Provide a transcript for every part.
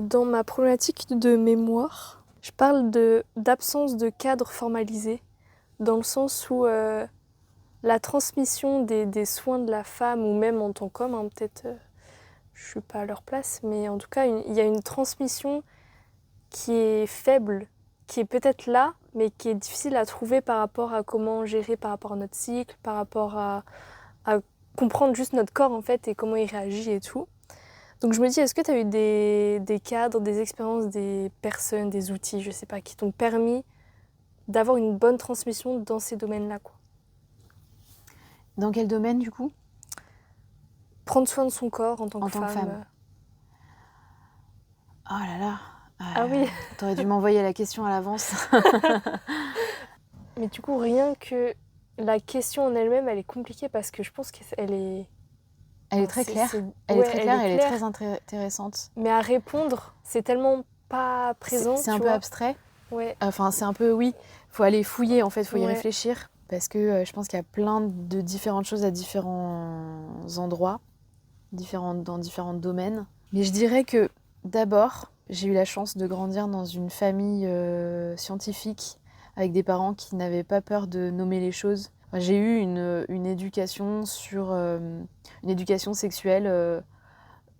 Dans ma problématique de mémoire, je parle d'absence de cadre formalisé, dans le sens où la transmission des soins de la femme, ou même en tant qu'homme, hein, peut-être je ne suis pas à leur place, mais en tout cas, il y a une transmission qui est faible, qui est peut-être là, mais qui est difficile à trouver par rapport à comment gérer par rapport à notre cycle, par rapport à comprendre juste notre corps en fait et comment il réagit et tout. Donc je me dis, est-ce que tu as eu des cadres, des expériences, des personnes, des outils, je sais pas, qui t'ont permis d'avoir une bonne transmission dans ces domaines-là, quoi. Dans quel domaine du coup ? Prendre soin de son corps en tant En que tant que femme. femme. Oh là là. Ah oui. T'aurais dû m'envoyer la question à l'avance. Mais du coup, rien que la question en elle-même, elle est compliquée parce que je pense qu'elle est... Elle est très claire. Elle Ouais, est très claire et elle est très intéressante. Mais à répondre, c'est tellement pas présent, C'est un peu abstrait. Ouais. Enfin, c'est un peu, oui, faut aller fouiller en fait, faut y Ouais. réfléchir. Parce que je pense qu'il y a plein de différentes choses à différents endroits, dans différents domaines. Mais je dirais que d'abord, j'ai eu la chance de grandir dans une famille scientifique avec des parents qui n'avaient pas peur de nommer les choses. Enfin, j'ai eu une éducation une éducation sexuelle,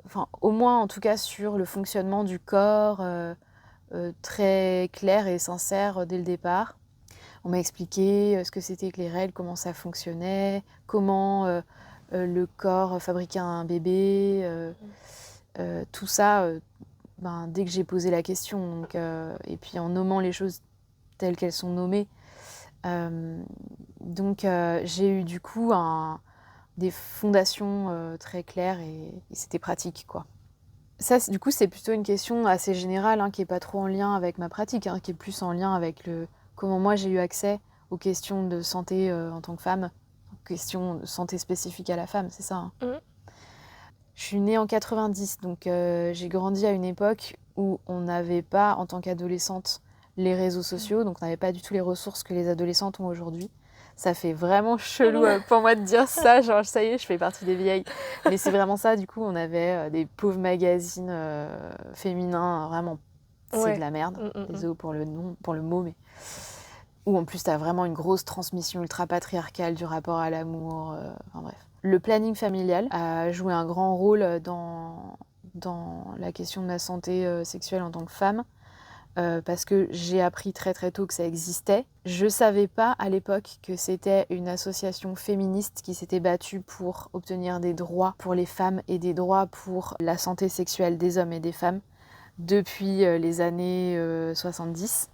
enfin au moins en tout cas sur le fonctionnement du corps, très clair et sincère dès le départ. On m'a expliqué ce que c'était que les règles, comment ça fonctionnait, comment le corps fabriquait un bébé, tout ça. Dès que j'ai posé la question, donc, et puis en nommant les choses telles qu'elles sont nommées. J'ai eu du coup des fondations très claires et c'était pratique, quoi. Ça, du coup, c'est plutôt une question assez générale, hein, qui n'est pas trop en lien avec ma pratique, hein, qui est plus en lien avec comment moi j'ai eu accès aux questions de santé en tant que femme, aux questions de santé spécifiques à la femme, c'est ça, hein. Je suis née en 90, donc j'ai grandi à une époque où on n'avait pas, en tant qu'adolescente, les réseaux sociaux, donc on n'avait pas du tout les ressources que les adolescentes ont aujourd'hui. Ça fait vraiment chelou pour moi de dire ça, genre ça y est, je fais partie des vieilles. Mais c'est vraiment ça, du coup, on avait des pauvres magazines féminins, vraiment, c'est de la merde. Désolée pour le mot, mais où en plus t'as vraiment une grosse transmission ultra patriarcale du rapport à l'amour, enfin bref. Le planning familial a joué un grand rôle dans la question de ma santé sexuelle en tant que femme. Parce que j'ai appris très très tôt que ça existait. Je savais pas à l'époque que c'était une association féministe qui s'était battue pour obtenir des droits pour les femmes et des droits pour la santé sexuelle des hommes et des femmes depuis les années 70.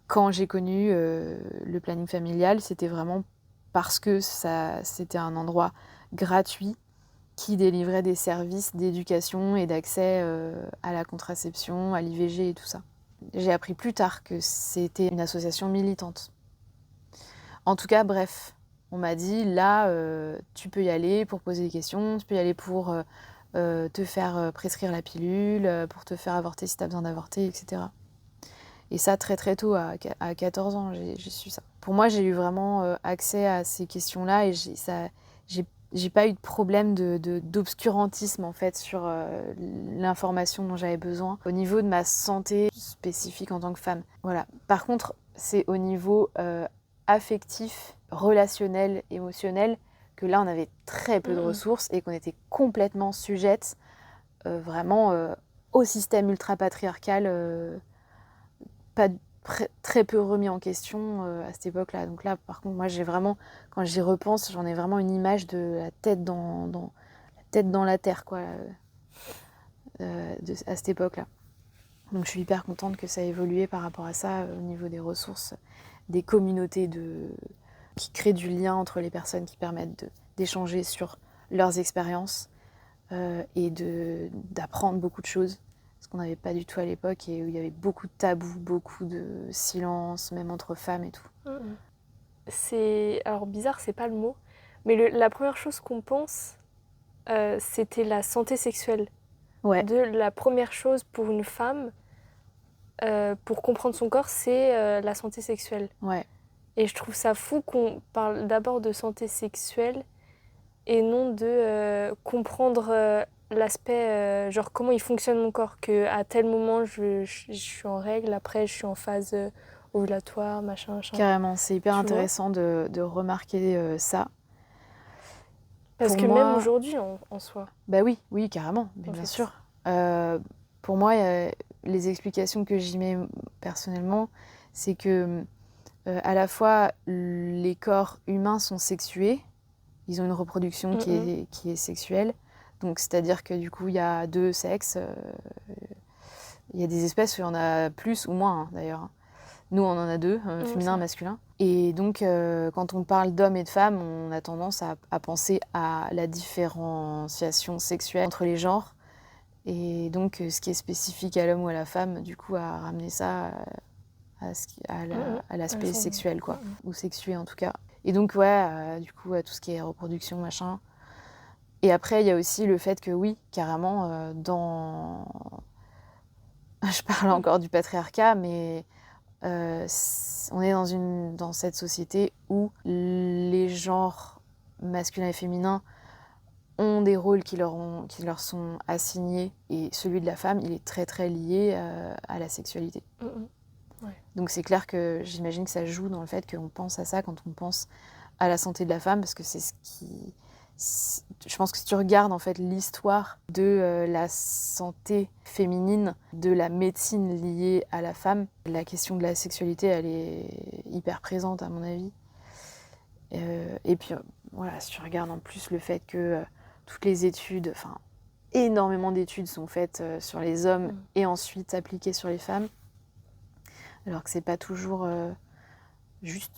Quand j'ai connu le planning familial, c'était vraiment parce que c'était un endroit gratuit qui délivrait des services d'éducation et d'accès à la contraception, à l'IVG et tout ça. J'ai appris plus tard que c'était une association militante. En tout cas, bref, on m'a dit, là, tu peux y aller pour poser des questions, tu peux y aller pour te faire prescrire la pilule, pour te faire avorter si tu as besoin d'avorter, etc. Et ça, très très tôt, à 14 ans, j'ai su ça. Pour moi, j'ai eu vraiment accès à ces questions-là et j'ai pas eu de problème d'obscurantisme en fait sur l'information dont j'avais besoin au niveau de ma santé spécifique en tant que femme. Voilà. Par contre, c'est au niveau affectif, relationnel, émotionnel que là on avait très peu de ressources et qu'on était complètement sujette vraiment au système ultra patriarcal, pas très peu remis en question à cette époque-là. Donc là, par contre, moi, quand j'y repense, j'en ai vraiment une image de la tête dans la terre, quoi, à cette époque-là. Donc je suis hyper contente que ça ait évolué par rapport à ça, au niveau des ressources, des communautés qui créent du lien entre les personnes, qui permettent d'échanger sur leurs expériences et d'apprendre beaucoup de choses. Ce qu'on n'avait pas du tout à l'époque et où il y avait beaucoup de tabous, beaucoup de silence, même entre femmes et tout. Alors bizarre, c'est pas le mot, mais la première chose qu'on pense, c'était la santé sexuelle. Ouais. La première chose pour une femme, pour comprendre son corps, c'est la santé sexuelle. Ouais. Et je trouve ça fou qu'on parle d'abord de santé sexuelle et non de comprendre l'aspect, genre comment il fonctionne mon corps, qu'à tel moment je suis en règle, après je suis en phase ovulatoire, machin, machin. Carrément, c'est hyper Tu vois? intéressant de remarquer ça. Parce Pour que même moi, aujourd'hui en soi, bah oui, oui, carrément, mais en bien fait. sûr. Pour moi, les explications que j'y mets personnellement, c'est que à la fois les corps humains sont sexués, ils ont une reproduction qui est sexuelle, donc c'est-à-dire que du coup il y a deux sexes, il y a des espèces où il y en a plus ou moins d'ailleurs. Nous on en a deux, féminin, masculin. Et donc quand on parle d'hommes et de femmes, on a tendance à penser à la différenciation sexuelle entre les genres. Et donc, ce qui est spécifique à l'homme ou à la femme, du coup, à ramener ça à l'aspect sexuel, quoi. Ou sexué, en tout cas. Et donc, ouais, du coup, tout ce qui est reproduction, machin. Et après, il y a aussi le fait que, oui, carrément, dans... Je parle encore du patriarcat, mais on est dans cette société où les genres masculins et féminins ont des rôles qui leur sont assignés, et celui de la femme, il est très très lié à la sexualité. Ouais. Donc c'est clair que j'imagine que ça joue dans le fait qu'on pense à ça quand on pense à la santé de la femme, parce que c'est ce qui... Je pense que si tu regardes en fait l'histoire de la santé féminine, de la médecine liée à la femme, la question de la sexualité, elle est hyper présente à mon avis. Et puis voilà, si tu regardes en plus le fait que toutes les études, enfin énormément d'études sont faites sur les hommes et ensuite appliquées sur les femmes, alors que c'est pas toujours juste.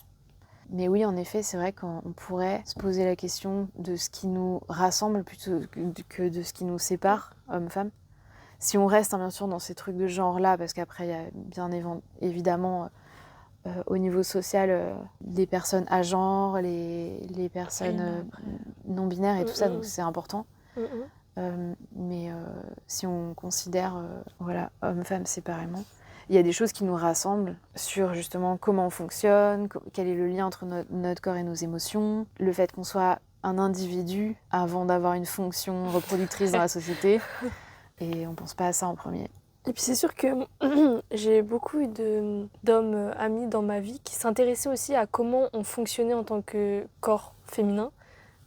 Mais oui, en effet, c'est vrai qu'on pourrait se poser la question de ce qui nous rassemble plutôt que de ce qui nous sépare, hommes-femmes. Si on reste bien sûr dans ces trucs de genre-là, parce qu'après il y a bien évidemment au niveau social les personnes à genre, les personnes non-binaires et tout ça, donc c'est important. Mais si on considère voilà, hommes-femmes séparément, il y a des choses qui nous rassemblent sur justement comment on fonctionne, quel est le lien entre notre corps et nos émotions, le fait qu'on soit un individu avant d'avoir une fonction reproductrice dans la société, et on pense pas à ça en premier. Et puis c'est sûr que j'ai beaucoup eu d'hommes amis dans ma vie qui s'intéressaient aussi à comment on fonctionnait en tant que corps féminin,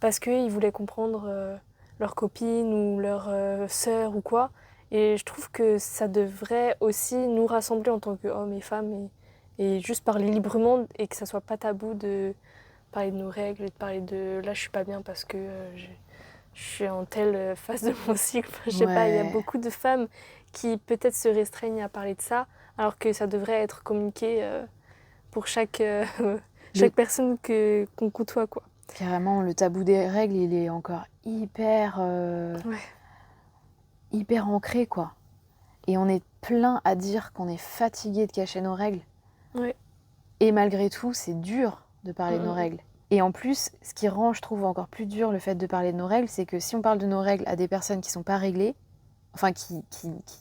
parce qu'ils voulaient comprendre leurs copines ou leurs sœurs ou quoi. Et je trouve que ça devrait aussi nous rassembler en tant qu'hommes et femmes et juste parler librement et que ça soit pas tabou de parler de nos règles et de parler de là je suis pas bien parce que je suis en telle phase de mon cycle. Je sais pas, il y a beaucoup de femmes qui peut-être se restreignent à parler de ça alors que ça devrait être communiqué pour chaque personne qu'on côtoie, quoi. Carrément, le tabou des règles, il est encore hyper ancré, quoi. Et on est plein à dire qu'on est fatigué de cacher nos règles. Ouais. Et malgré tout, c'est dur de parler de nos règles. Et en plus, ce qui rend, je trouve, encore plus dur le fait de parler de nos règles, c'est que si on parle de nos règles à des personnes qui sont pas réglées, enfin qui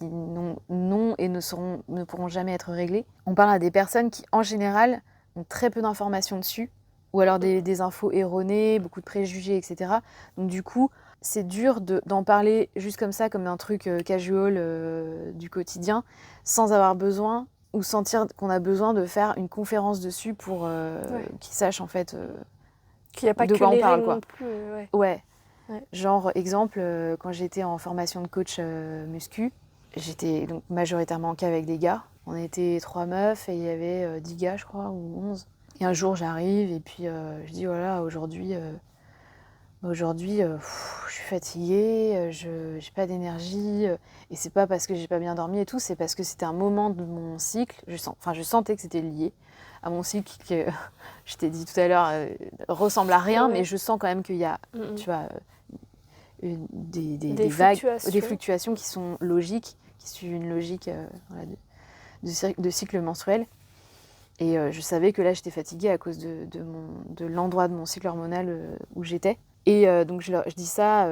n'ont et ne pourront jamais être réglées, on parle à des personnes qui, en général, ont très peu d'informations dessus, ou alors des infos erronées, beaucoup de préjugés, etc. Donc du coup, c'est dur d'en parler juste comme ça, comme un truc casual du quotidien, sans avoir besoin ou sentir qu'on a besoin de faire une conférence dessus pour qu'ils sachent en fait qu'il n'y a pas de que quoi on les parle, règles quoi. non plus. Ouais. Genre, exemple, quand j'étais en formation de coach muscu, j'étais donc majoritairement qu'avec des gars. On était 3 meufs et il y avait 10 gars, je crois, ou 11. Et un jour, j'arrive et puis je dis, voilà, aujourd'hui, je suis fatiguée, j'ai pas d'énergie. Et c'est pas parce que j'ai pas bien dormi et tout, c'est parce que c'était un moment de mon cycle. Je sentais que c'était lié à mon cycle qui, je t'ai dit tout à l'heure, ressemble à rien, mais je sens quand même qu'il y a, tu vois, des vagues, des fluctuations qui sont logiques, qui suivent une logique voilà, de cycle menstruel. Et je savais que là, j'étais fatiguée à cause de l'endroit de mon cycle hormonal où j'étais. Et donc, je dis ça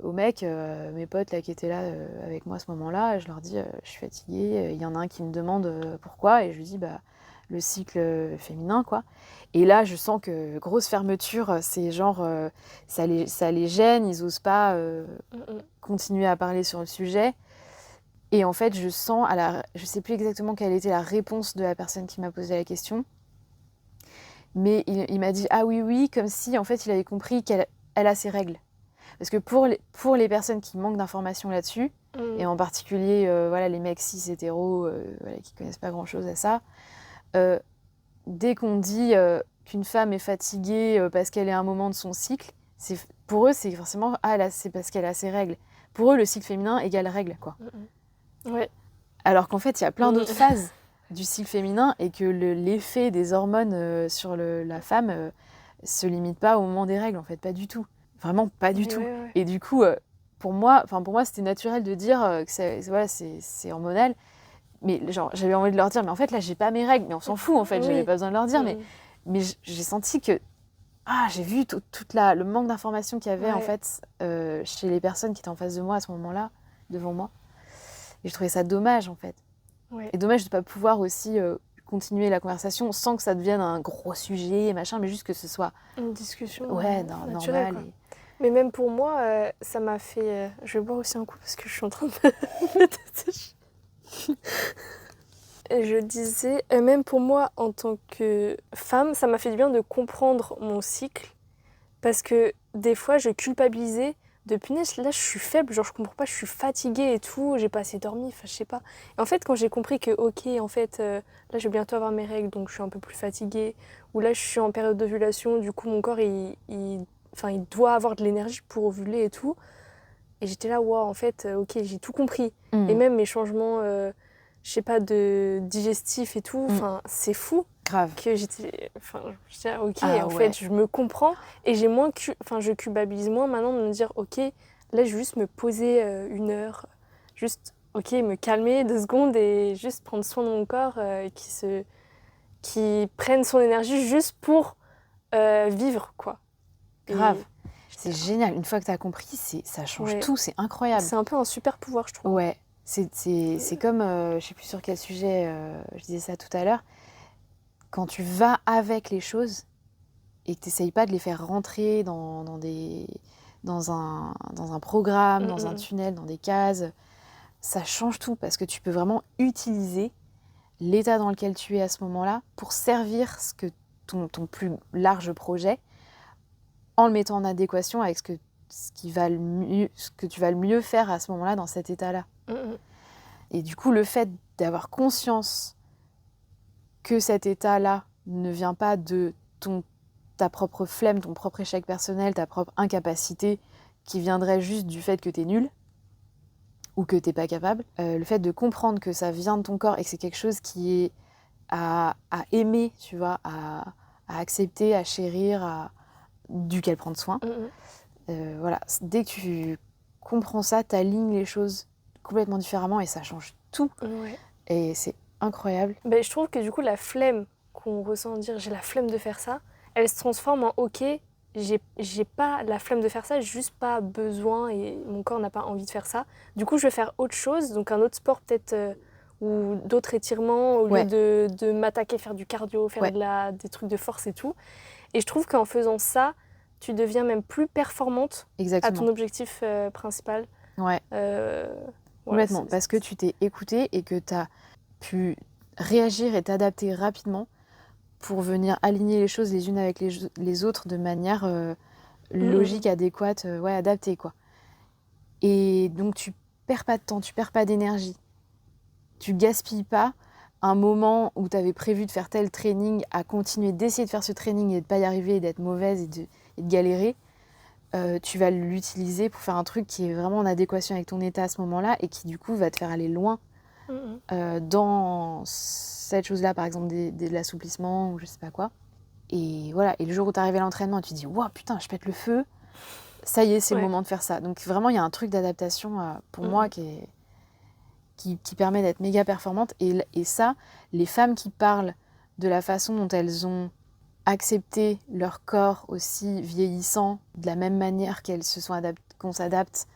aux mecs, mes potes là, qui étaient là avec moi à ce moment-là. Je leur dis, je suis fatiguée. Il y en a un qui me demande pourquoi. Et je lui dis, bah, le cycle féminin, quoi. Et là, je sens que grosse fermeture, c'est genre, ça les gêne, ils osent pas continuer à parler sur le sujet. Et en fait, je sens, je sais plus exactement quelle était la réponse de la personne qui m'a posé la question, mais il m'a dit ah oui, oui, comme si en fait il avait compris qu'elle a ses règles. Parce que pour les personnes qui manquent d'informations là-dessus, et en particulier voilà, les mecs cis hétéros voilà, qui connaissent pas grand-chose à ça, dès qu'on dit qu'une femme est fatiguée parce qu'elle est à un moment de son cycle, pour eux c'est forcément c'est parce qu'elle a ses règles. Pour eux, le cycle féminin égale règle, quoi. Ouais. Alors qu'en fait, il y a plein d'autres phases du cycle féminin et que l'effet des hormones sur la femme se limite pas au moment des règles, en fait, pas du tout. Vraiment pas du tout. Ouais. Et du coup, pour moi, c'était naturel de dire que c'est hormonal. Mais genre, j'avais envie de leur dire, mais en fait, là, j'ai pas mes règles. Mais on s'en fout, en fait, j'avais pas besoin de leur dire. Mais j'ai senti que j'ai vu tout le manque d'informations qu'il y avait, en fait, chez les personnes qui étaient en face de moi à ce moment-là, devant moi. Et je trouvais ça dommage, en fait. Ouais. Et dommage de ne pas pouvoir aussi continuer la conversation sans que ça devienne un gros sujet et machin, mais juste que ce soit une discussion normale. Mais même pour moi, ça m'a fait... je vais boire aussi un coup parce que je suis en train de me détacher. Et je disais, même pour moi, en tant que femme, ça m'a fait du bien de comprendre mon cycle. Parce que des fois, je culpabilisais de punaise, là, je suis faible, genre, je comprends pas, je suis fatiguée et tout, j'ai pas assez dormi, enfin, je sais pas. Et en fait, quand j'ai compris que, ok, en fait, là, je vais bientôt avoir mes règles, donc je suis un peu plus fatiguée. Ou là, je suis en période d'ovulation, du coup, mon corps, il doit avoir de l'énergie pour ovuler et tout. Et j'étais là, waouh, en fait, ok, j'ai tout compris. Et même mes changements, je sais pas, de digestif et tout, enfin, c'est fou. Grave. Que j'étais ok, en fait, je me comprends. Et j'ai moins, je culpabilise moins maintenant de me dire, ok, là, je vais juste me poser 1 heure. Juste, ok, me calmer 2 secondes et juste prendre soin de mon corps qui prenne son énergie juste pour vivre, quoi. Grave. C'est génial. Une fois que tu as compris, ça change tout. C'est incroyable. C'est un peu un super pouvoir, je trouve. Ouais. C'est comme, je sais plus sur quel sujet je disais ça tout à l'heure. Quand tu vas avec les choses et que tu n'essayes pas de les faire rentrer dans un programme, dans un tunnel, dans des cases, ça change tout parce que tu peux vraiment utiliser l'état dans lequel tu es à ce moment-là pour servir ton plus large projet en le mettant en adéquation avec ce que tu vas le mieux faire à ce moment-là dans cet état-là. Et du coup, le fait d'avoir conscience que cet état-là ne vient pas de ta propre flemme, ton propre échec personnel, ta propre incapacité, qui viendrait juste du fait que t'es nul ou que t'es pas capable. Le fait de comprendre que ça vient de ton corps et que c'est quelque chose qui est à aimer, tu vois, à accepter, à chérir, duquel prendre soin. Voilà, dès que tu comprends ça, t'alignes les choses complètement différemment et ça change tout. Et c'est incroyable. Je trouve que du coup, la flemme qu'on ressent, dire j'ai la flemme de faire ça, elle se transforme en ok, j'ai pas la flemme de faire ça, j'ai juste pas besoin et mon corps n'a pas envie de faire ça. Du coup, je vais faire autre chose, donc un autre sport peut-être ou d'autres étirements au lieu de m'attaquer, faire du cardio, faire des trucs de force et tout. Et je trouve qu'en faisant ça, tu deviens même plus performante à ton objectif principal. Complètement, parce que tu t'es écoutée et que tu as pu réagir et t'adapter rapidement pour venir aligner les choses les unes avec les autres de manière logique, adéquate, adaptée, quoi. Et donc tu perds pas de temps, tu perds pas d'énergie. Tu gaspilles pas un moment où tu avais prévu de faire tel training à continuer d'essayer de faire ce training et de pas y arriver, et d'être mauvaise et de galérer. Tu vas l'utiliser pour faire un truc qui est vraiment en adéquation avec ton état à ce moment-là et qui du coup va te faire aller loin dans cette chose-là, par exemple de l'assouplissement ou je sais pas quoi. Et voilà, et le jour où tu arrives à l'entraînement, tu te dis « Wow, putain, je pète le feu !» Ça y est, c'est le moment de faire ça. Donc vraiment, il y a un truc d'adaptation pour moi qui permet d'être méga performante. Et ça, les femmes qui parlent de la façon dont elles ont accepté leur corps aussi vieillissant, de la même manière qu'on s'adapte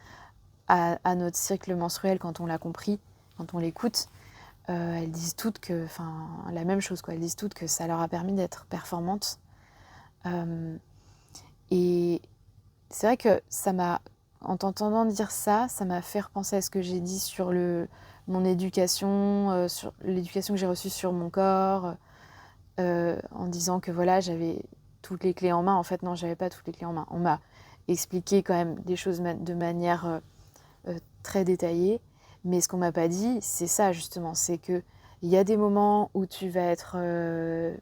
à notre cycle menstruel quand on l'a compris, quand on l'écoute, elles disent toutes que, la même chose, quoi. Elles disent toutes que ça leur a permis d'être performantes. Et c'est vrai que en t'entendant dire ça, ça m'a fait repenser à ce que j'ai dit sur mon éducation, sur l'éducation que j'ai reçue sur mon corps, en disant que voilà, j'avais toutes les clés en main. En fait, non, j'avais pas toutes les clés en main. On m'a expliqué quand même des choses de manière très détaillée. Mais ce qu'on m'a pas dit, c'est ça justement, c'est que il y a des moments où tu vas être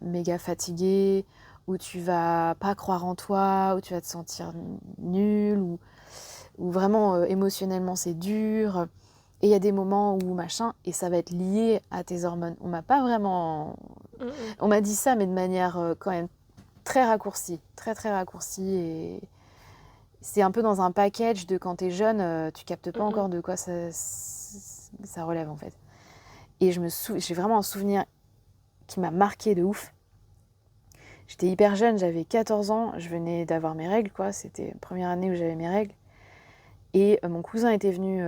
méga fatigué, où tu vas pas croire en toi, où tu vas te sentir nul, où vraiment émotionnellement c'est dur. Et il y a des moments où machin, et ça va être lié à tes hormones. On m'a pas vraiment... On m'a dit ça, mais de manière quand même très raccourcie, très très raccourcie. Et c'est un peu dans un package de quand t'es jeune, tu captes pas encore de quoi ça relève en fait. Et j'ai vraiment un souvenir qui m'a marqué de ouf. J'étais hyper jeune, j'avais 14 ans, je venais d'avoir mes règles, quoi. C'était la première année où j'avais mes règles. Et mon cousin était venu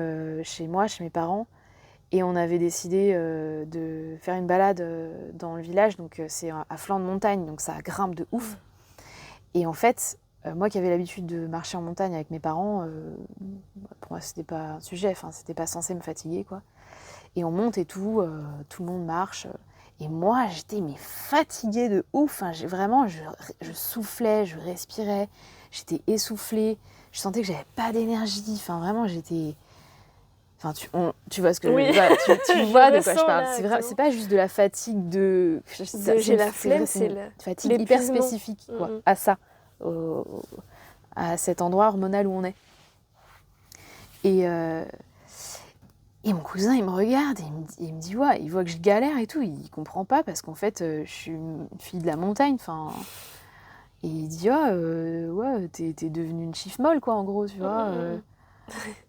chez moi, chez mes parents, et on avait décidé de faire une balade dans le village. Donc c'est à flanc de montagne, donc ça grimpe de ouf. Et en fait, moi qui avais l'habitude de marcher en montagne avec mes parents, pour moi c'était pas un sujet, c'était pas censé me fatiguer, quoi. Et on monte et tout le monde marche. Et moi, j'étais fatiguée de ouf. Vraiment, je soufflais, je respirais, j'étais essoufflée. Je sentais que j'avais pas d'énergie. Vraiment, j'étais... tu vois ce que tu vois de quoi je parle. C'est pas juste de la fatigue j'ai la flemme, c'est la fatigue hyper spécifique, quoi, à ça, à cet endroit hormonal où on est. Et mon cousin, il me regarde et il me dit ouais, il voit que je galère et tout, il comprend pas parce qu'en fait, je suis une fille de la montagne, et il dit ouais, t'es devenue une chiff molle, quoi, en gros, tu vois,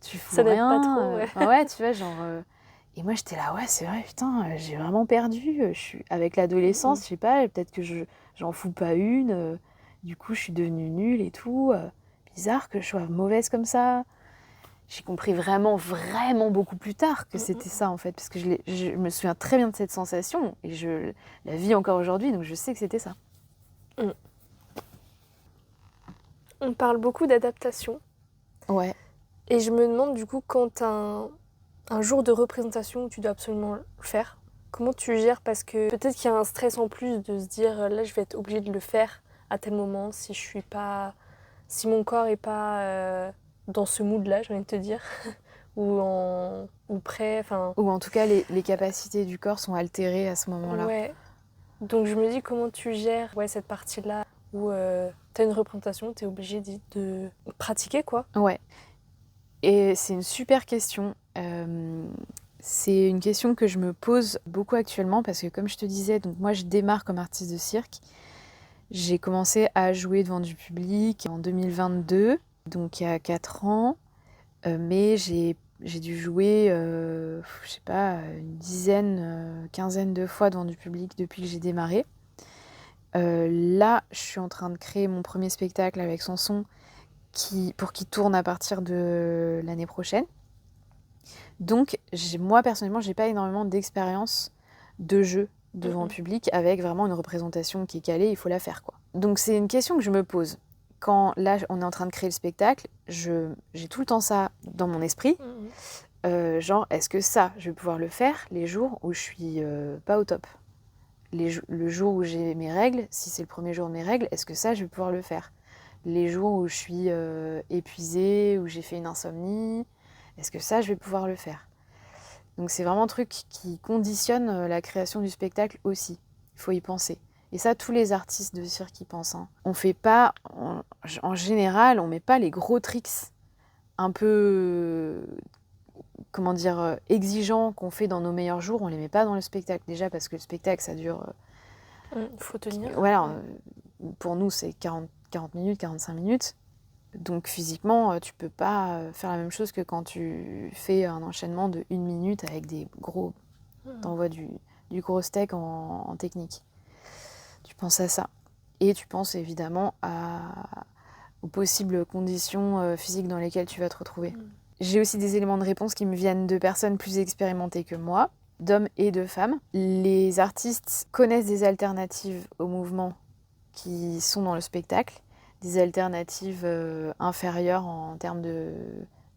tu fous ça rien, n'aide pas trop, ouais, tu vois, genre... Et moi, j'étais là, ouais, c'est vrai, putain, j'ai vraiment perdu, je suis avec l'adolescence, je sais pas, peut-être que j'en fous pas une, du coup, je suis devenue nulle et tout, bizarre que je sois mauvaise comme ça. J'ai compris vraiment, vraiment beaucoup plus tard que c'était ça, en fait, parce que je me souviens très bien de cette sensation, et je la vis encore aujourd'hui, donc je sais que c'était ça. On parle beaucoup d'adaptation. Ouais. Et je me demande, du coup, quand t'as un jour de représentation où tu dois absolument le faire, comment tu gères? Parce que peut-être qu'il y a un stress en plus de se dire, là, je vais être obligée de le faire à tel moment, si mon corps est pas dans ce mood-là, j'ai envie de te dire, ou prêt, Ou en tout cas, les capacités du corps sont altérées à ce moment-là. Ouais. Donc je me dis, comment tu gères cette partie-là où t'as une représentation, t'es obligée de pratiquer, quoi. Ouais. Et c'est une super question. C'est une question que je me pose beaucoup actuellement parce que, comme je te disais, donc moi je démarre comme artiste de cirque. J'ai commencé à jouer devant du public en 2022, donc il y a 4 ans. Mais j'ai dû jouer, je sais pas, une dizaine, quinzaine de fois devant du public depuis que j'ai démarré. Là, je suis en train de créer mon premier spectacle avec Sanson pour qu'il tourne à partir de l'année prochaine. Donc, moi, personnellement, j'ai pas énormément d'expérience de jeu devant public avec vraiment une représentation qui est calée, il faut la faire, quoi. Donc, c'est une question que je me pose. Quand là, on est en train de créer le spectacle, j'ai tout le temps ça dans mon esprit. Genre, est-ce que ça, je vais pouvoir le faire les jours où je suis pas au top? Le jour où j'ai mes règles, si c'est le premier jour de mes règles, est-ce que ça, je vais pouvoir le faire? Les jours où je suis épuisée, où j'ai fait une insomnie, est-ce que ça, je vais pouvoir le faire? Donc c'est vraiment un truc qui conditionne la création du spectacle aussi. Il faut y penser. Et ça, tous les artistes de cirque y pensent. Hein. On fait pas, en général, on met pas les gros tricks un peu, comment dire, exigeants qu'on fait dans nos meilleurs jours, on les met pas dans le spectacle. Déjà parce que le spectacle, ça dure... faut tenir. Voilà, pour nous, c'est 40 minutes, 45 minutes. Donc physiquement, tu peux pas faire la même chose que quand tu fais un enchaînement de 1 minute avec des gros... T'envoies du gros steak en technique. Tu penses à ça. Et tu penses évidemment aux possibles conditions physiques dans lesquelles tu vas te retrouver. J'ai aussi des éléments de réponse qui me viennent de personnes plus expérimentées que moi. d'hommes et de femmes. Les artistes connaissent des alternatives aux mouvements qui sont dans le spectacle, des alternatives inférieures en termes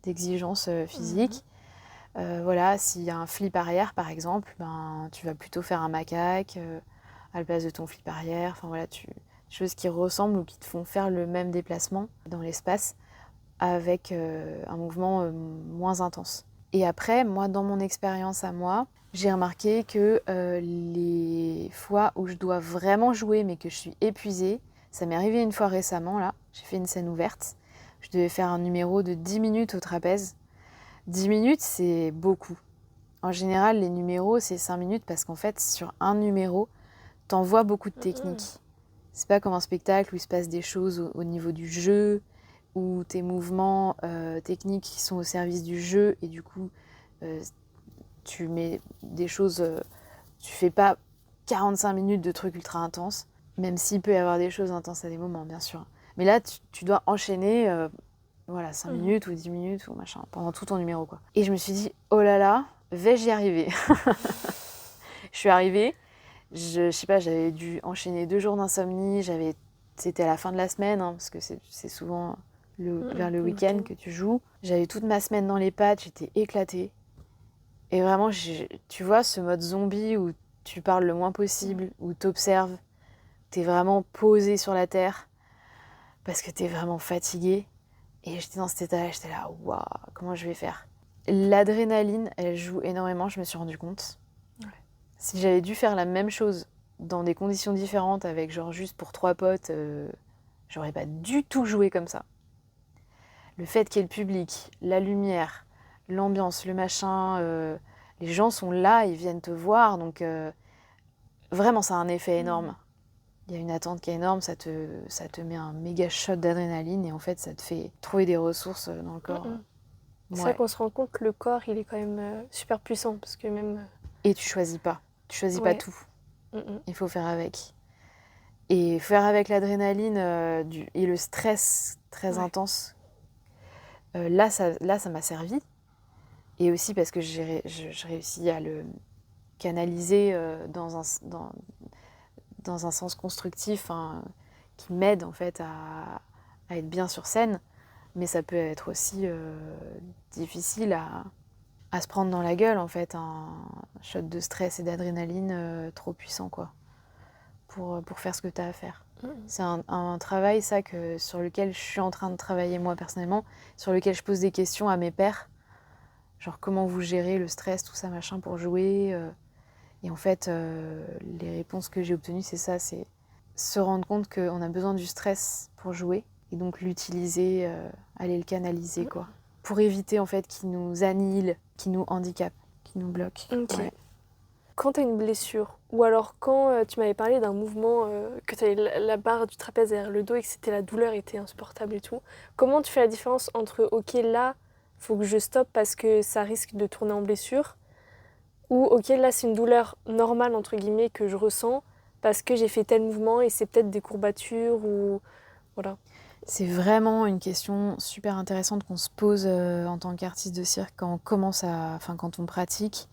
d'exigence physique. Voilà, s'il y a un flip arrière par exemple, tu vas plutôt faire un macaque à la place de ton flip arrière. Enfin voilà, des choses qui ressemblent ou qui te font faire le même déplacement dans l'espace avec un mouvement moins intense. Et après, moi, dans mon expérience à moi, j'ai remarqué que les fois où je dois vraiment jouer mais que je suis épuisée, ça m'est arrivé une fois récemment, là, j'ai fait une scène ouverte, je devais faire un numéro de 10 minutes au trapèze. 10 minutes, c'est beaucoup. En général, les numéros, c'est 5 minutes parce qu'en fait, sur un numéro, t'envoies beaucoup de techniques. C'est pas comme un spectacle où il se passe des choses au niveau du jeu, ou tes mouvements techniques qui sont au service du jeu, et du coup, tu mets des choses... tu fais pas 45 minutes de trucs ultra intenses, même s'il peut y avoir des choses intenses à des moments, bien sûr. Mais là, tu dois enchaîner 5 minutes ou 10 minutes ou machin, pendant tout ton numéro, quoi. Et je me suis dit, oh là là, vais-je y arriver? Je suis arrivée, je sais pas, j'avais dû enchaîner 2 jours d'insomnie, c'était à la fin de la semaine, hein, parce que c'est souvent vers le week-end que tu joues. J'avais toute ma semaine dans les pattes, j'étais éclatée. Et vraiment, tu vois, ce mode zombie où tu parles le moins possible, où t'observes, t'es vraiment posé sur la terre, parce que t'es vraiment fatigué. Et j'étais dans cet état-là, j'étais là, waouh, comment je vais faire? L'adrénaline, elle joue énormément, je me suis rendu compte. Ouais. Si j'avais dû faire la même chose dans des conditions différentes, avec genre juste pour 3 potes, j'aurais pas du tout joué comme ça. Le fait qu'il y ait le public, la lumière, l'ambiance, le machin, les gens sont là, ils viennent te voir, donc vraiment ça a un effet énorme. Il y a une attente qui est énorme, ça te met un méga shot d'adrénaline et en fait ça te fait trouver des ressources dans le corps. C'est vrai qu'on se rend compte que le corps il est quand même super puissant parce que même... Et tu choisis pas pas tout. Il faut faire avec. Et faire avec l'adrénaline et le stress très intense, là ça m'a servi. Et aussi parce que je réussis à le canaliser dans un sens constructif qui m'aide en fait à être bien sur scène. Mais ça peut être aussi difficile à se prendre dans la gueule en fait, un shot de stress et d'adrénaline trop puissant quoi, pour faire ce que tu as à faire. C'est un travail ça sur lequel je suis en train de travailler moi personnellement, sur lequel je pose des questions à mes pairs. Genre comment vous gérez le stress, tout ça, machin, pour jouer. Et en fait, les réponses que j'ai obtenues, c'est ça, c'est se rendre compte qu'on a besoin du stress pour jouer. Et donc l'utiliser, aller le canaliser, quoi. Pour éviter, en fait, qu'il nous annihile, qu'il nous handicape, qu'il nous bloque. Ok. Ouais. Quand tu as une blessure, ou alors quand tu m'avais parlé d'un mouvement, que tu avais la barre du trapèze derrière le dos et que c'était la douleur était insupportable et tout, comment tu fais la différence entre, ok, là, faut que je stoppe parce que ça risque de tourner en blessure, ou ok, là, c'est une douleur normale, entre guillemets, que je ressens parce que j'ai fait tel mouvement et c'est peut-être des courbatures ou... Voilà. C'est vraiment une question super intéressante qu'on se pose en tant qu'artiste de cirque quand on pratique,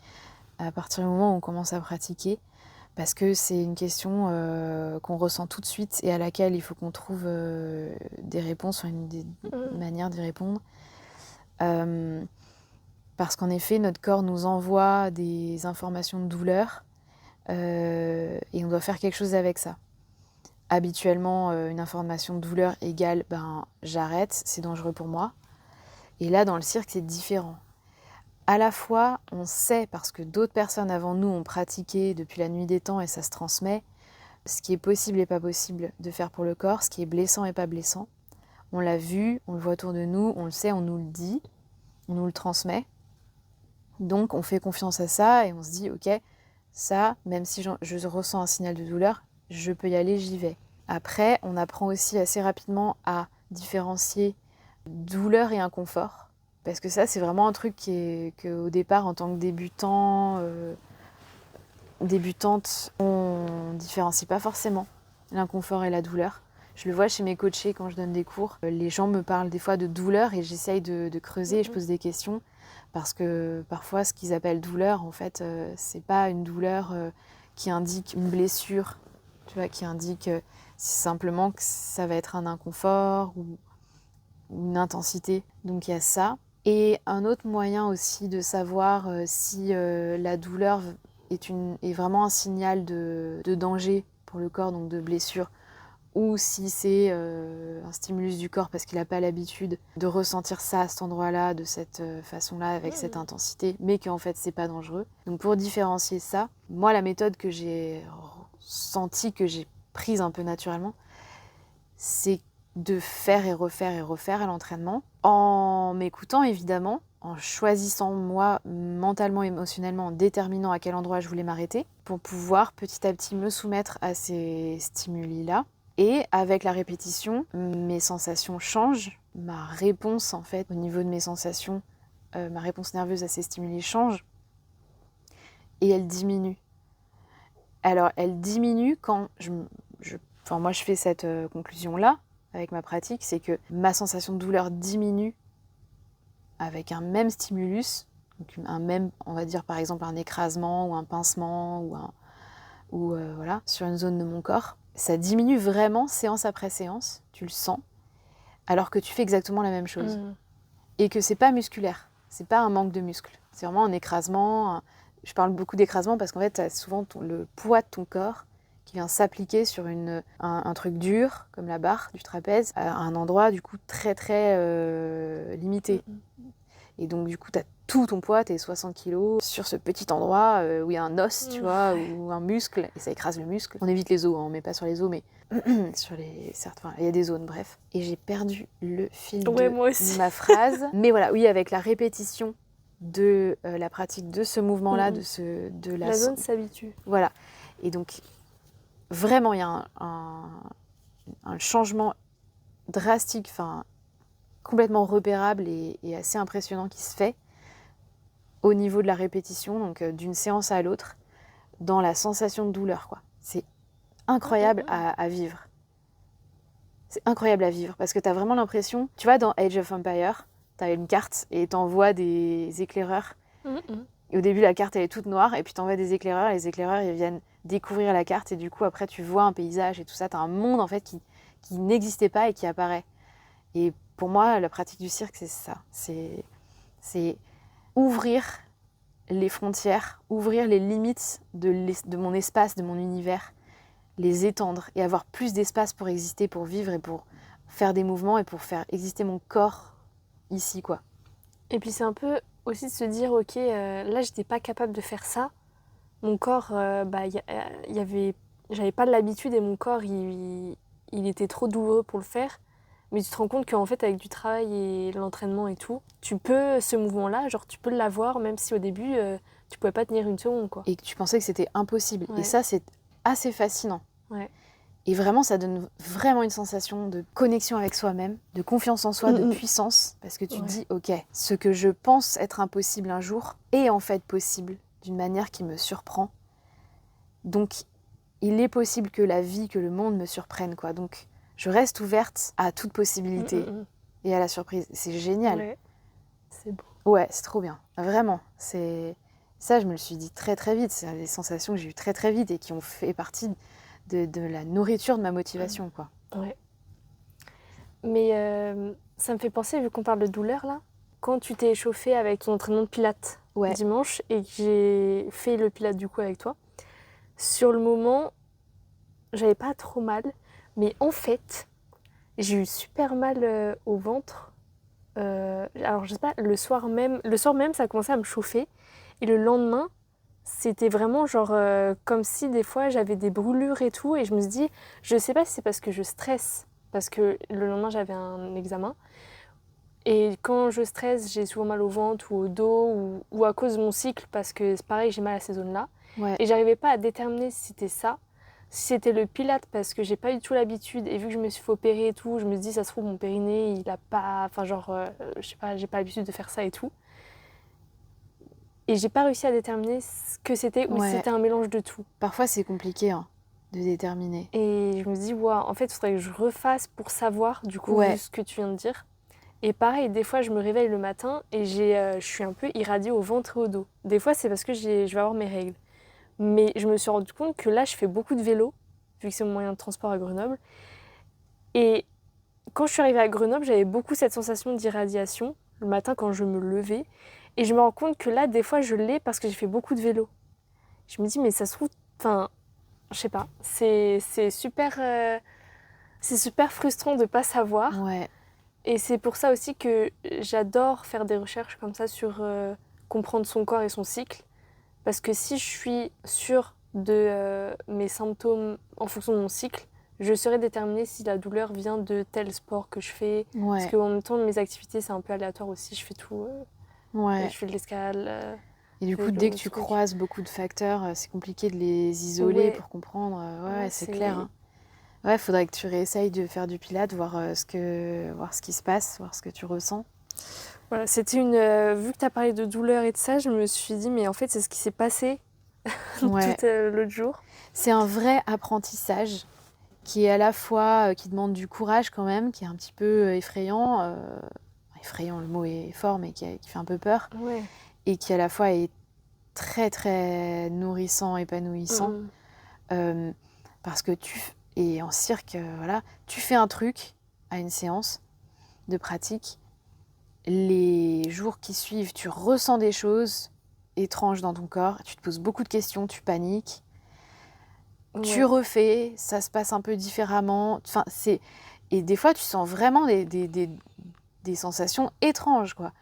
à partir du moment où on commence à pratiquer, parce que c'est une question qu'on ressent tout de suite et à laquelle il faut qu'on trouve des réponses, des manières d'y répondre. Parce qu'en effet, notre corps nous envoie des informations de douleur et on doit faire quelque chose avec ça. Habituellement, une information de douleur égale j'arrête, c'est dangereux pour moi. Et là, dans le cirque, c'est différent. À la fois, on sait, parce que d'autres personnes avant nous ont pratiqué depuis la nuit des temps et ça se transmet, ce qui est possible et pas possible de faire pour le corps, ce qui est blessant et pas blessant. On l'a vu, on le voit autour de nous, on le sait, on nous le dit, on nous le transmet. Donc on fait confiance à ça et on se dit ok, ça, même si je ressens un signal de douleur, je peux y aller, j'y vais. Après, on apprend aussi assez rapidement à différencier douleur et inconfort. Parce que ça, c'est vraiment un truc qu'au départ, en tant que débutante, on ne différencie pas forcément l'inconfort et la douleur. Je le vois chez mes coachés quand je donne des cours. Les gens me parlent des fois de douleur et j'essaye de creuser et je pose des questions. Parce que parfois, ce qu'ils appellent douleur, en fait, c'est pas une douleur qui indique une blessure, tu vois, qui indique c'est simplement que ça va être un inconfort ou une intensité. Donc il y a ça. Et un autre moyen aussi de savoir si la douleur est vraiment un signal de danger pour le corps, donc de blessure, ou si c'est un stimulus du corps parce qu'il n'a pas l'habitude de ressentir ça à cet endroit-là, de cette façon-là, avec cette intensité, mais qu'en fait c'est pas dangereux. Donc pour différencier ça, moi la méthode que j'ai sentie, que j'ai prise un peu naturellement, c'est de faire et refaire à l'entraînement, en m'écoutant évidemment, en choisissant moi mentalement, émotionnellement, en déterminant à quel endroit je voulais m'arrêter, pour pouvoir petit à petit me soumettre à ces stimuli-là. Et avec la répétition, mes sensations changent, ma réponse en fait au niveau de mes sensations, ma réponse nerveuse à ces stimuli change et elle diminue. Alors elle diminue quand moi je fais cette conclusion-là avec ma pratique, c'est que ma sensation de douleur diminue avec un même stimulus, donc un même, on va dire par exemple un écrasement ou un pincement ou voilà, sur une zone de mon corps. Ça diminue vraiment séance après séance, tu le sens, alors que tu fais exactement la même chose. Et que c'est pas musculaire, c'est pas un manque de muscle, c'est vraiment un écrasement. Je parle beaucoup d'écrasement parce qu'en fait, tu as souvent le poids de ton corps qui vient s'appliquer sur un truc dur, comme la barre du trapèze, à un endroit du coup très très limité. Et donc du coup, tu as tout ton poids, tes 60 kilos, sur ce petit endroit où il y a un os, tu vois, ou un muscle, et ça écrase le muscle. On évite les os, hein, on met pas sur les os, mais sur les... Certes, il y a des zones, bref. Et j'ai perdu le fil de ma phrase. Mais voilà, oui, avec la répétition de la pratique de ce mouvement-là, de la zone s'habitue. Voilà. Et donc, vraiment, il y a un changement drastique, enfin, complètement repérable et assez impressionnant qui se fait au niveau de la répétition, donc d'une séance à l'autre, dans la sensation de douleur, quoi. C'est incroyable à vivre. C'est incroyable à vivre, parce que t'as vraiment l'impression... Tu vois, dans Age of Empires, t'as une carte et t'envoies des éclaireurs. Et au début, la carte, elle est toute noire, et puis t'envoies des éclaireurs, et les éclaireurs, ils viennent découvrir la carte, et du coup, après, tu vois un paysage et tout ça. T'as un monde, en fait, qui n'existait pas et qui apparaît. Et pour moi, la pratique du cirque, c'est ça. C'est ouvrir les frontières, ouvrir les limites de mon espace, de mon univers, les étendre et avoir plus d'espace pour exister, pour vivre et pour faire des mouvements et pour faire exister mon corps ici, quoi. Et puis c'est un peu aussi de se dire, ok, là j'étais pas capable de faire ça. Mon corps, j'avais pas l'habitude et mon corps, il était trop douloureux pour le faire. Mais tu te rends compte qu'en fait, avec du travail et l'entraînement et tout, tu peux, ce mouvement-là, genre tu peux l'avoir, même si au début, tu pouvais pas tenir une seconde, quoi. Et que tu pensais que c'était impossible. Ouais. Et ça, c'est assez fascinant. Ouais. Et vraiment, ça donne vraiment une sensation de connexion avec soi-même, de confiance en soi, de puissance. Parce que tu te dis, ok, ce que je pense être impossible un jour est en fait possible d'une manière qui me surprend. Donc, il est possible que la vie, que le monde me surprenne, quoi. Donc, je reste ouverte à toute possibilité et à la surprise. C'est génial. Ouais. C'est beau. Ouais, c'est trop bien. Vraiment. Ça, je me le suis dit très très vite. C'est des sensations que j'ai eues très très vite et qui ont fait partie de la nourriture de ma motivation, quoi. Ouais. Mais ça me fait penser, vu qu'on parle de douleur là, quand tu t'es échauffée avec ton entraînement de pilates dimanche et que j'ai fait le pilates du coup avec toi, sur le moment, j'avais pas trop mal, mais en fait, j'ai eu super mal au ventre. Alors je sais pas, le soir même, ça a commencé à me chauffer et le lendemain, c'était vraiment genre comme si des fois j'avais des brûlures et tout, et je me suis dit, je sais pas si c'est parce que je stresse, parce que le lendemain j'avais un examen, et quand je stresse j'ai souvent mal au ventre ou au dos, ou à cause de mon cycle, parce que c'est pareil, j'ai mal à ces zones-là, et j'arrivais pas à déterminer si c'était ça, si c'était le pilate parce que j'ai pas du tout l'habitude, et vu que je me suis fait opérer et tout, je me dis ça se trouve mon périnée il a pas, enfin genre je sais pas, j'ai pas l'habitude de faire ça et tout. Et j'ai pas réussi à déterminer ce que c'était ou si c'était un mélange de tout. Parfois, c'est compliqué, hein. de déterminer. Et je me dis, ouais, en fait, il faudrait que je refasse pour savoir, du coup, Ouais. vu ce que tu viens de dire. Et pareil, des fois, je me réveille le matin et je suis un peu irradiée au ventre et au dos. Des fois, c'est parce que je vais avoir mes règles. Mais je me suis rendu compte que là, je fais beaucoup de vélo, vu que c'est mon moyen de transport à Grenoble. Et quand je suis arrivée à Grenoble, j'avais beaucoup cette sensation d'irradiation, le matin quand je me levais. Et je me rends compte que là, des fois, je l'ai parce que j'ai fait beaucoup de vélo. Je me dis, mais ça se trouve, enfin, je sais pas, c'est super frustrant de pas savoir. Ouais. Et c'est pour ça aussi que j'adore faire des recherches comme ça sur comprendre son corps et son cycle. Parce que si je suis sûre de mes symptômes en fonction de mon cycle, je saurais déterminer si la douleur vient de tel sport que je fais. Ouais. Parce qu'en même temps, mes activités, c'est un peu aléatoire aussi. Je fais tout. Ouais. Je fais de l'escalade. Et du coup, vélo, dès que tu truc. croises beaucoup de facteurs, c'est compliqué de les isoler Ouais. pour comprendre. Ouais, Ouais, c'est clair. Hein. Ouais, faudrait que tu réessayes de faire du pilates, voir ce qui se passe, voir ce que tu ressens. Voilà, c'était une. Vu que tu as parlé de douleur et de ça, je me suis dit, mais en fait, c'est ce qui s'est passé Ouais. tout l'autre jour. C'est un vrai apprentissage qui est à la fois, qui demande du courage quand même, qui est un petit peu effrayant. Effrayant, le mot est fort, mais qui fait un peu peur. Ouais. Et qui à la fois est très très nourrissant, épanouissant. Parce que et en cirque, voilà, tu fais un truc à une séance de pratique, les jours qui suivent, tu ressens des choses étranges dans ton corps, tu te poses beaucoup de questions, tu paniques, tu refais, ça se passe un peu différemment. Enfin, et des fois, tu sens vraiment des sensations étranges, quoi.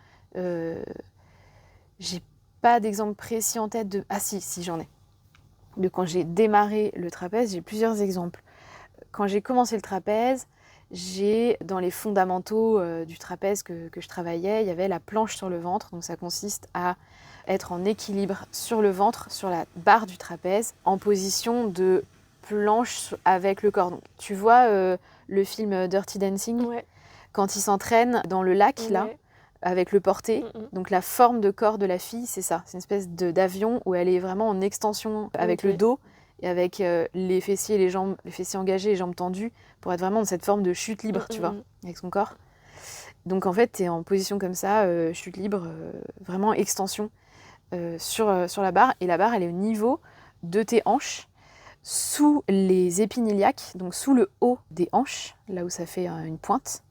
J'ai pas d'exemple précis en tête de... Ah si, j'en ai. De quand j'ai démarré le trapèze, j'ai plusieurs exemples. Quand j'ai commencé le trapèze, dans les fondamentaux du trapèze que je travaillais, il y avait la planche sur le ventre. Donc ça consiste à être en équilibre sur le ventre, sur la barre du trapèze, en position de planche avec le corps. Donc, tu vois le film Dirty Dancing, quand ils s'entraînent dans le lac, là, avec le porté. Donc la forme de corps de la fille, c'est ça. C'est une espèce d'avion où elle est vraiment en extension avec le dos et avec les fessiers, les fessiers engagés, les jambes tendues, pour être vraiment dans cette forme de chute libre, tu vois, avec son corps. Donc en fait, tu es en position comme ça, chute libre, vraiment extension sur la barre. Et la barre, elle est au niveau de tes hanches, sous les épines iliaques, donc sous le haut des hanches, là où ça fait une pointe,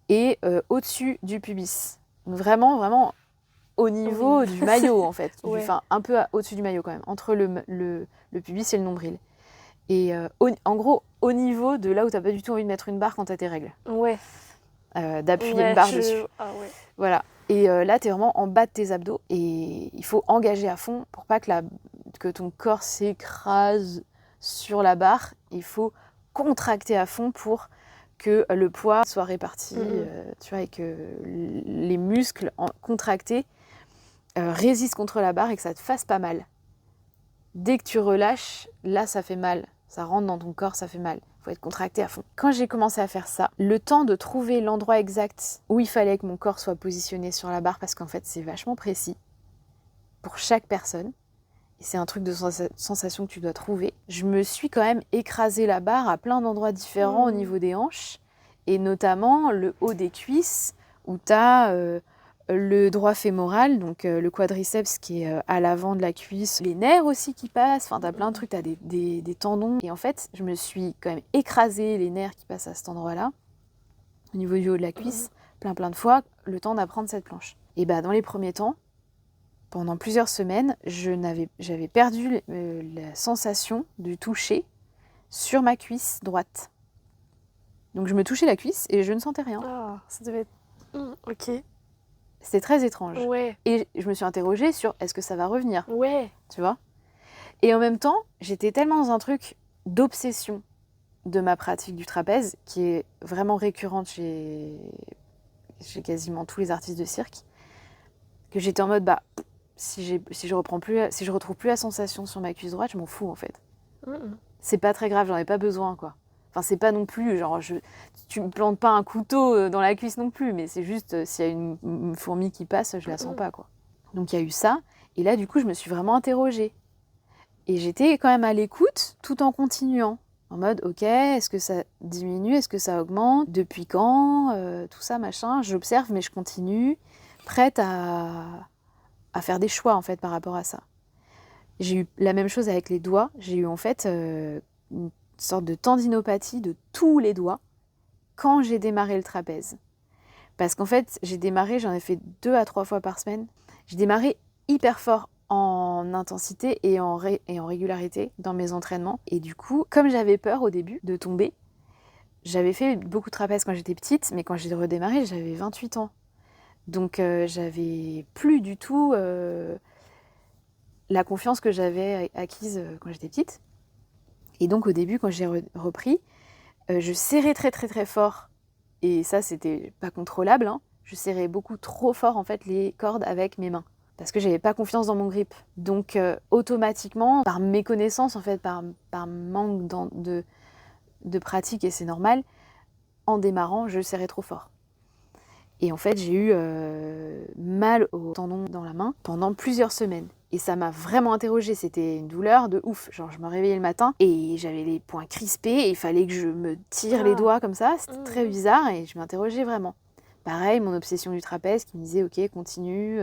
et au-dessus du pubis. Donc vraiment au niveau du maillot, en fait. Enfin, un peu au-dessus du maillot, quand même, entre le pubis et le nombril. Et en gros, au niveau de là où t'as pas du tout envie de mettre une barre quand t'as tes règles. Ouais. D'appuyer une barre dessus. Ah ouais. Voilà. Et là, t'es vraiment en bas de tes abdos. Et il faut engager à fond pour pas que ton corps s'écrase sur la barre. Il faut contracter à fond pour que le poids soit réparti, tu vois, et que les muscles contractés résistent contre la barre et que ça te fasse pas mal. Dès que tu relâches, là, ça fait mal. Ça rentre dans ton corps, ça fait mal. Il faut être contracté à fond. Quand j'ai commencé à faire ça, le temps de trouver l'endroit exact où il fallait que mon corps soit positionné sur la barre, parce qu'en fait, c'est vachement précis pour chaque personne. Et c'est un truc de sensation que tu dois trouver. Je me suis quand même écrasé la barre à plein d'endroits différents au niveau des hanches, et notamment le haut des cuisses, où tu as le droit fémoral, donc le quadriceps qui est à l'avant de la cuisse, les nerfs aussi qui passent, enfin tu as plein de trucs, tu as des tendons. Et en fait, je me suis quand même écrasé les nerfs qui passent à cet endroit-là, au niveau du haut de la cuisse, plein de fois, le temps d'apprendre cette planche. Et bah dans les premiers temps, pendant plusieurs semaines, j'avais perdu la sensation du toucher sur ma cuisse droite. Donc je me touchais la cuisse et je ne sentais rien. Ah, ça devait être... ok. C'était très étrange. Ouais. Et je me suis interrogée sur est-ce que ça va revenir ? Ouais. Tu vois ? Et en même temps, j'étais tellement dans un truc d'obsession de ma pratique du trapèze, qui est vraiment récurrente chez quasiment tous les artistes de cirque, que j'étais en mode, si je retrouve plus la sensation sur ma cuisse droite, je m'en fous en fait. C'est pas très grave, j'en ai pas besoin, quoi. Enfin, c'est pas non plus, genre, tu me plantes pas un couteau dans la cuisse non plus, mais c'est juste, s'il y a une fourmi qui passe, je la sens pas, quoi. Donc il y a eu ça, et là, du coup, je me suis vraiment interrogée. Et j'étais quand même à l'écoute tout en continuant. En mode, ok, est-ce que ça diminue, est-ce que ça augmente, depuis quand, tout ça, machin. J'observe, mais je continue, prête à faire des choix, en fait, par rapport à ça. J'ai eu la même chose avec les doigts. J'ai eu, en fait, une sorte de tendinopathie de tous les doigts quand j'ai démarré le trapèze. Parce qu'en fait, j'en ai fait 2 à 3 fois par semaine. J'ai démarré hyper fort en intensité et en régularité dans mes entraînements. Et du coup, comme j'avais peur au début de tomber, j'avais fait beaucoup de trapèzes quand j'étais petite, mais quand j'ai redémarré, j'avais 28 ans. Donc j'avais plus du tout la confiance que j'avais acquise quand j'étais petite. Et donc au début, quand j'ai repris, je serrais très très très fort. Et ça, c'était pas contrôlable, hein. Je serrais beaucoup trop fort en fait les cordes avec mes mains. Parce que j'avais pas confiance dans mon grip. Donc automatiquement, par méconnaissance en fait, par manque de pratique, et c'est normal, en démarrant, je serrais trop fort. Et en fait, j'ai eu mal au tendon dans la main pendant plusieurs semaines. Et ça m'a vraiment interrogée, c'était une douleur de ouf. Genre, je me réveillais le matin et j'avais les poings crispés et il fallait que je me tire les doigts comme ça. C'était très bizarre et je m'interrogeais vraiment. Pareil, mon obsession du trapèze qui me disait « Ok, continue ».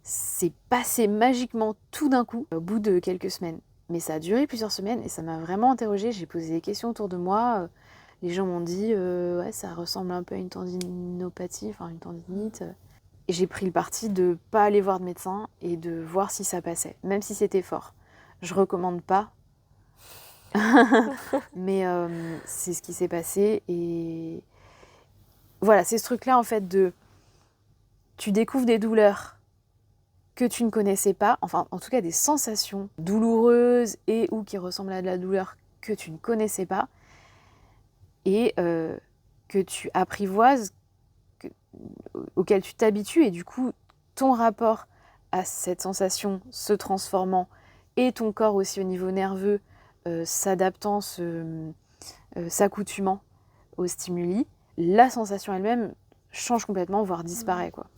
C'est passé magiquement tout d'un coup, au bout de quelques semaines. Mais ça a duré plusieurs semaines et ça m'a vraiment interrogée. J'ai posé des questions autour de moi. Les gens m'ont dit ouais, ça ressemble un peu à une tendinopathie, enfin une tendinite. Et j'ai pris le parti de ne pas aller voir de médecin et de voir si ça passait, même si c'était fort. Je recommande pas, mais c'est ce qui s'est passé. Et voilà, c'est ce truc-là en fait de... Tu découvres des douleurs que tu ne connaissais pas, enfin en tout cas des sensations douloureuses et ou qui ressemblent à de la douleur que tu ne connaissais pas et que tu apprivoises, auquel tu t'habitues et du coup ton rapport à cette sensation se transformant et ton corps aussi au niveau nerveux s'adaptant, s'accoutumant aux stimuli, la sensation elle-même change complètement, voire disparaît quoi.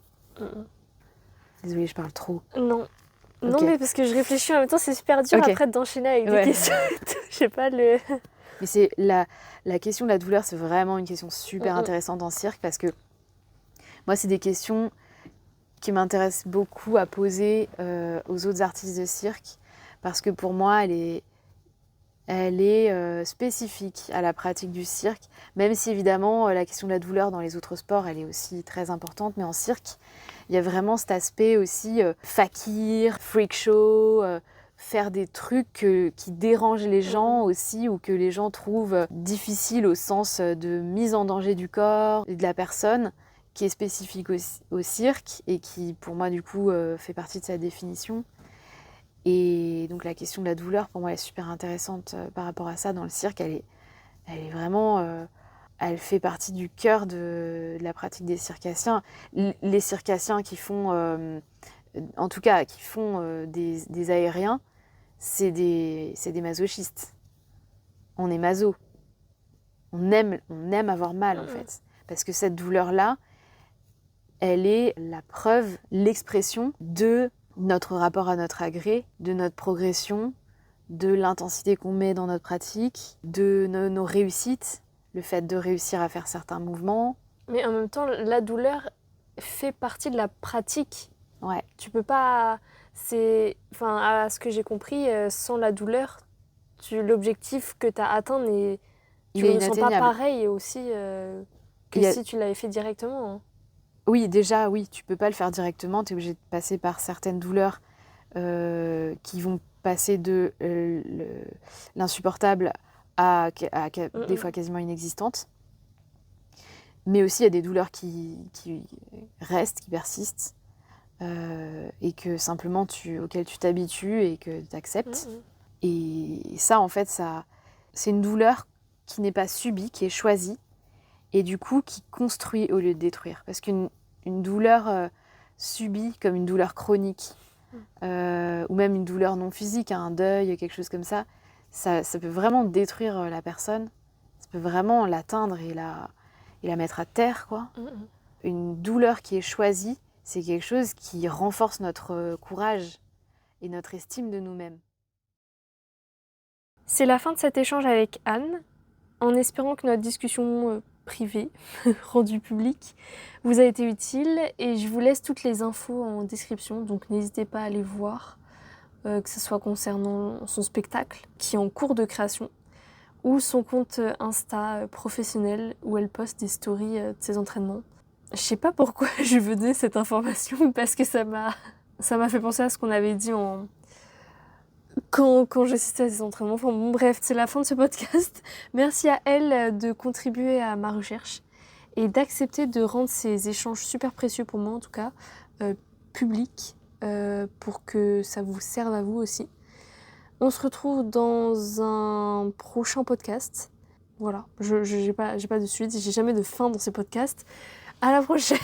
Désolée, je parle trop. Non. Okay. Non, mais parce que je réfléchis en même temps, c'est super dur après d'enchaîner avec des questions. Je sais pas le... Mais c'est la question de la douleur, c'est vraiment une question super intéressante en cirque parce que moi, c'est des questions qui m'intéressent beaucoup à poser aux autres artistes de cirque parce que pour moi, elle est spécifique à la pratique du cirque, même si évidemment la question de la douleur dans les autres sports, elle est aussi très importante, mais en cirque, il y a vraiment cet aspect aussi fakir, freak show, faire des trucs qui dérangent les gens aussi ou que les gens trouvent difficiles au sens de mise en danger du corps et de la personne, qui est spécifique au cirque et qui pour moi du coup fait partie de sa définition. Et donc la question de la douleur pour moi elle est super intéressante par rapport à ça dans le cirque. Elle est vraiment... elle fait partie du cœur de la pratique des circassiens. Les circassiens qui font, en tout cas, qui font des aériens, c'est des masochistes. On est maso. On aime avoir mal, en fait. Parce que cette douleur-là, elle est la preuve, l'expression de notre rapport à notre agré, de notre progression, de l'intensité qu'on met dans notre pratique, de nos réussites. Le fait de réussir à faire certains mouvements. Mais en même temps, la douleur fait partie de la pratique. Ouais. Tu peux pas... Enfin, à ce que j'ai compris, sans la douleur, l'objectif que tu as atteint, tu ne le ressens pas pareil aussi que si tu l'avais fait directement. Hein. Oui, déjà, oui, tu peux pas le faire directement. Tu es obligé de passer par certaines douleurs qui vont passer de l'insupportable à des fois quasiment inexistantes. Mais aussi, il y a des douleurs qui restent, qui persistent, et que simplement auxquelles tu t'habitues et que tu acceptes. Et ça, en fait, c'est une douleur qui n'est pas subie, qui est choisie, et du coup, qui construit au lieu de détruire. Parce qu'une douleur subie, comme une douleur chronique, ou même une douleur non physique, un deuil, quelque chose comme ça peut vraiment détruire la personne, ça peut vraiment l'atteindre et la mettre à terre, quoi. Une douleur qui est choisie, c'est quelque chose qui renforce notre courage et notre estime de nous-mêmes. C'est la fin de cet échange avec Anne, en espérant que notre discussion privée, rendue publique, vous a été utile et je vous laisse toutes les infos en description, donc n'hésitez pas à aller voir, que ce soit concernant son spectacle qui est en cours de création ou son compte Insta professionnel où elle poste des stories de ses entraînements. Je sais pas pourquoi je veux donner cette information parce que ça m'a fait penser à ce qu'on avait dit quand j'assistais à ses entraînements. Enfin bon, bref, c'est la fin de ce podcast. Merci à elle de contribuer à ma recherche et d'accepter de rendre ces échanges super précieux pour moi en tout cas, publics, pour que ça vous serve à vous aussi. On se retrouve dans un prochain podcast. Voilà, j'ai pas de suite, j'ai jamais de fin dans ces podcasts. À la prochaine.